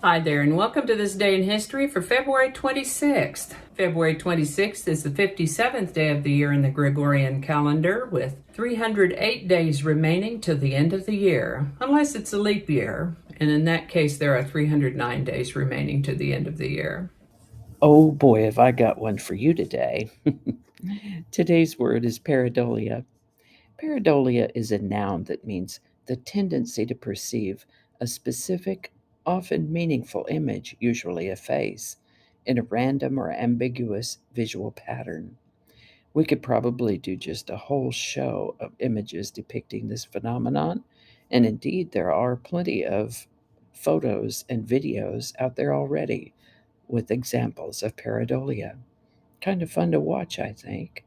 Hi there, and welcome to this day in history for February 26th. February 26th is the 57th day of the year in the Gregorian calendar, with 308 days remaining till the end of the year, unless it's a leap year, and in that case there are 309 days remaining to the end of the year. Oh boy, have I got one for you today. Today's word is pareidolia. Pareidolia is a noun that means the tendency to perceive a specific, often meaningful image, usually a face, in a random or ambiguous visual pattern. We could probably do just a whole show of images depicting this phenomenon, and indeed, there are plenty of photos and videos out there already with examples of pareidolia. Kind of fun to watch, I think.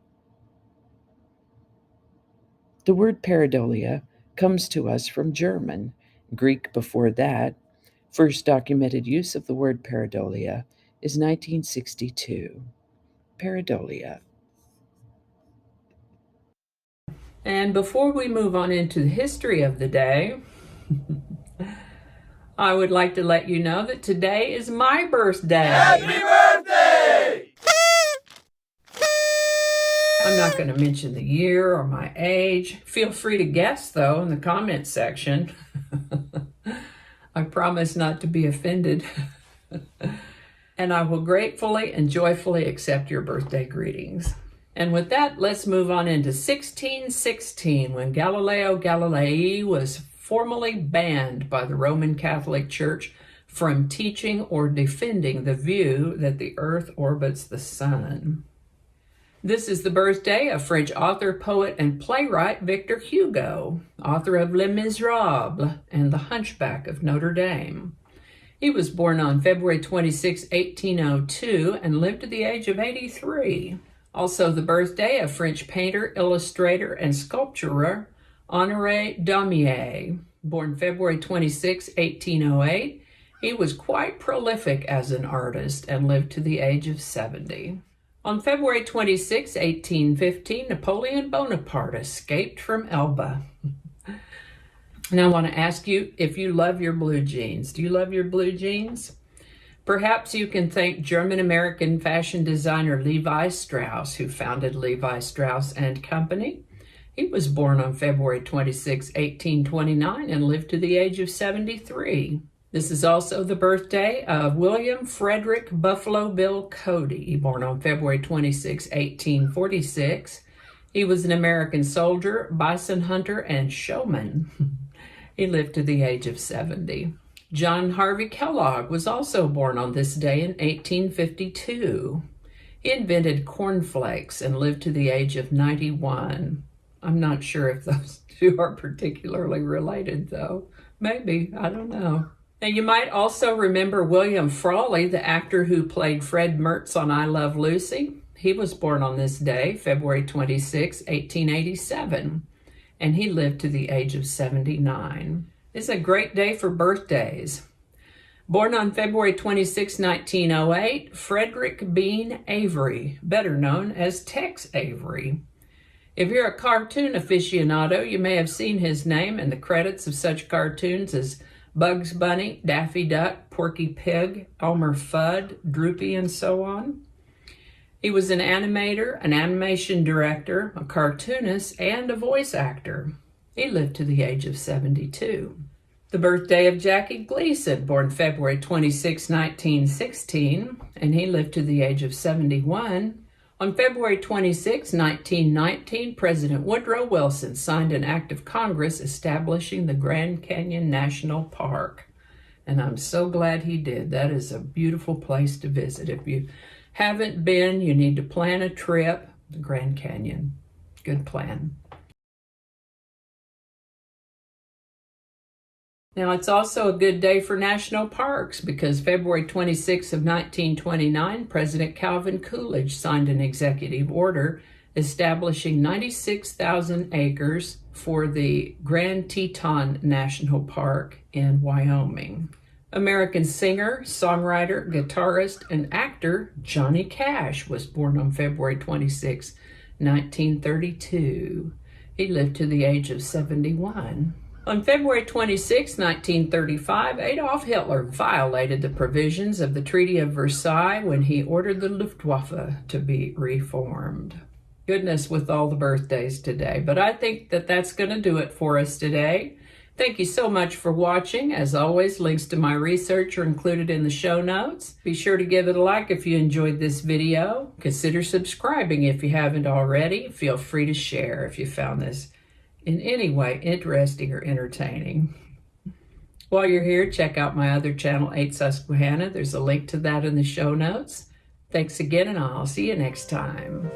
The word pareidolia comes to us from German, Greek before that. First documented use of the word pareidolia is 1962. Pareidolia. And before we move on into the history of the day, I would like to let you know that today is my birthday. Happy birthday! I'm not going to mention the year or my age. Feel free to guess, though, in the comments section. I promise not to be offended. And I will gratefully and joyfully accept your birthday greetings. And with that, let's move on into 1616, when Galileo Galilei was formally banned by the Roman Catholic Church from teaching or defending the view that the earth orbits the sun. This is the birthday of French author, poet, and playwright Victor Hugo, author of Les Miserables and The Hunchback of Notre Dame. He was born on February 26, 1802, and lived to the age of 83. Also the birthday of French painter, illustrator, and sculptor Honoré Daumier. Born February 26, 1808, he was quite prolific as an artist and lived to the age of 70. On February 26, 1815, Napoleon Bonaparte escaped from Elba. Now I want to ask you if you love your blue jeans. Do you love your blue jeans? Perhaps you can thank German-American fashion designer Levi Strauss, who founded Levi Strauss and Company. He was born on February 26, 1829, and lived to the age of 73. This is also the birthday of William Frederick Buffalo Bill Cody, born on February 26, 1846. He was an American soldier, bison hunter, and showman. He lived to the age of 70. John Harvey Kellogg was also born on this day in 1852. He invented cornflakes and lived to the age of 91. I'm not sure if those two are particularly related, though. Maybe, I don't know. Now, you might also remember William Frawley, the actor who played Fred Mertz on I Love Lucy. He was born on this day, February 26, 1887, and he lived to the age of 79. It's a great day for birthdays. Born on February 26, 1908, Frederick Bean Avery, better known as Tex Avery. If you're a cartoon aficionado, you may have seen his name in the credits of such cartoons as Bugs Bunny, Daffy Duck, Porky Pig, Elmer Fudd, Droopy, and so on. He was an animator, an animation director, a cartoonist, and a voice actor. He lived to the age of 72. The birthday of Jackie Gleason, born February 26, 1916, and he lived to the age of 71. On February 26, 1919, President Woodrow Wilson signed an act of Congress establishing the Grand Canyon National Park. And I'm so glad he did. That is a beautiful place to visit. If you haven't been, you need to plan a trip. The Grand Canyon. Good plan. Now, it's also a good day for national parks because February 26 of 1929, President Calvin Coolidge signed an executive order establishing 96,000 acres for the Grand Teton National Park in Wyoming. American singer, songwriter, guitarist, and actor Johnny Cash was born on February 26, 1932. He lived to the age of 71. On February 26, 1935, Adolf Hitler violated the provisions of the Treaty of Versailles when he ordered the Luftwaffe to be reformed. Goodness, with all the birthdays today. But I think that that's going to do it for us today. Thank you so much for watching. As always, links to my research are included in the show notes. Be sure to give it a like if you enjoyed this video. Consider subscribing if you haven't already. Feel free to share if you found this in any way interesting or entertaining. While you're here, check out my other channel, 8 Susquehanna. There's a link to that in the show notes. Thanks again, and I'll see you next time.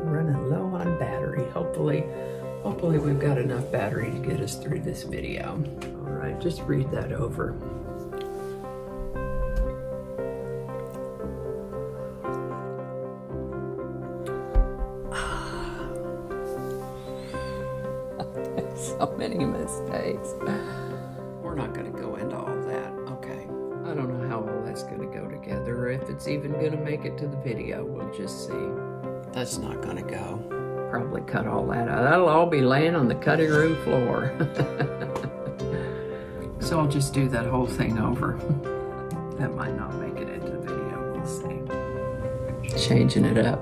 Running low on battery. Hopefully we've got enough battery to get us through this video. All right, just read that over. So many mistakes. We're not going to go into all that. Okay. I don't know how all that's going to go together, or if it's even going to make it to the video. We'll just see. That's not going to go. Probably cut all that out. That'll all be laying on the cutting room floor. So I'll just do that whole thing over. That might not make it into the video. We'll see. Changing it up.